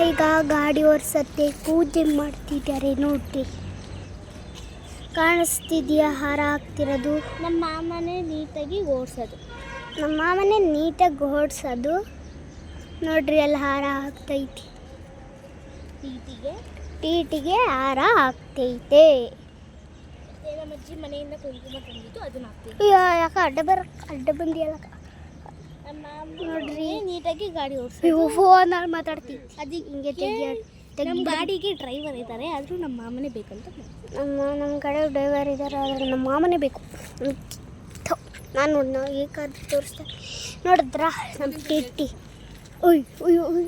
ಈಗ ಗಾಡಿ ಓಡಿಸತ್ತೆ ಪೂಜೆ ಮಾಡ್ತಿದ್ದಾರೆ ನೋಡ್ರಿ. ಕಾಣಿಸ್ತಿದೆಯಾ ಹಾರ ಹಾಕ್ತಿರೋದು? ನಮ್ಮ ಮಾಮನೇ ನೀಟಾಗಿ ಓಡಿಸೋದು ನೋಡ್ರಿ, ಅಲ್ಲಿ ಹಾರ ಹಾಕ್ತೈತಿ. ಟಿಟಿಗೆ ಹಾರ ಹಾಕ್ತೈತೆ. ನಮ್ಮ ಅಜ್ಜಿ ಮನೆಯಿಂದ ಕುಂಕುಮ ತಂದಿದ್ದು ಅದನ್ನ ಹಾಕ್ತೀವಿ. ಯಾಕೆ ಅಡ್ಡ ಬಂದಿಯಲ್ಲ ನೋಡ್ರಿ, ನೀಟಾಗಿ ಗಾಡಿ ಫೋನಲ್ಲಿ ಮಾತಾಡ್ತೀವಿ. ಅದಕ್ಕೆ ಹಿಂಗೆ ನಮ್ಮ ಗಾಡಿಗೆ ಡ್ರೈವರ್ ಇದ್ದಾರೆ, ಆದರೂ ನಮ್ಮ ಮಾಮನೇ ಬೇಕಂತ. ನಮ್ಮ ಕಡೆ ಡ್ರೈವರ್ ಇದ್ದಾರೆ, ಆದರೆ ನಮ್ಮ ಮಾಮನೇ ಬೇಕು. ನಾನು ಈ ಕಾರ್ ತೋರಿಸ್ದೆ ನೋಡಿದ್ರ ನಮ್ಮ ಟಿಟಿ.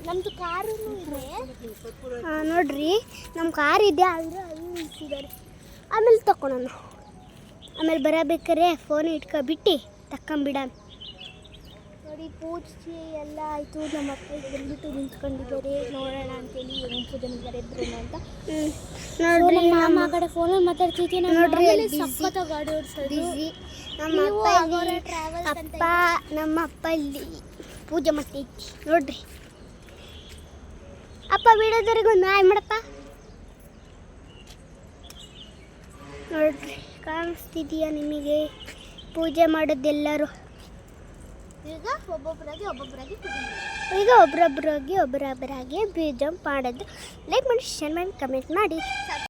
ನಮ್ಮದು ಕಾರು ಇದೆ. ನೋಡ್ರಿ, ನಮ್ಮ ಕಾರ್ ಇದೆ, ಆದರೆ ಅದು ನಿಲ್ಸಿದ್ದಾರೆ. ಆಮೇಲೆ ತಗೊಳೋಣ. ಆಮೇಲೆ ಬರಬೇಕಾರೆ ಫೋನ್ ಇಟ್ಕೊಬಿಟ್ಟು ತಕ್ಕೊಂಬಿಡೋಣ. ನೋಡಿ, ಪೂಜೆ ಎಲ್ಲ ಆಯಿತು. ನಮ್ಮ ಅಪ್ಪ ಬಂದ್ಬಿಟ್ಟು ನಿಂತ್ಕೊಂಡಿದ್ದಾರೆ, ನೋಡೋಣ ಅಂತೇಳಿ ಹೆಂಗೆ ಪೂಜೆ ಮಾಡಿದ್ದಾರೆ ಬರೋಣ ಅಂತ. ನೋಡ್ರಿ, ನಮ್ಮ ಮಾಮ ಕಡೆ ಫೋನಲ್ಲಿ ಮಾತಾಡ್ತಿದ್ದೆ. ನೋಡ್ರಿ, ಸಖತ್ ಗಾಡಿ ಓಡಿಸೋದು. ನಮ್ಮ ಅಪ್ಪ ಇಲ್ಲಿ ಪೂಜೆ ಮಾಡ್ತೈತಿ ನೋಡ್ರಿ. ಅಪ್ಪ ಬಿಡೋದ್ರಿಗೆ ಒಂದು ನಾಯಿ ಮಾಡಪ್ಪ. ನೋಡ್ರಿ, ಕಾಣಿಸ್ತಿದೆಯಾ ನಿಮಗೆ ಪೂಜೆ ಮಾಡೋದೆಲ್ಲರೂ? ಈಗ ಒಬ್ಬೊಬ್ಬರಾಗಿ ಒಬ್ಬರೊಬ್ಬರಾಗಿ ಬೀಜ ಮಾಡೋದು. ಲೈಕ್ ಮಾಡಿ, ಶೇರ್ ಮಾಡಿ, ಕಮೆಂಟ್ ಮಾಡಿ.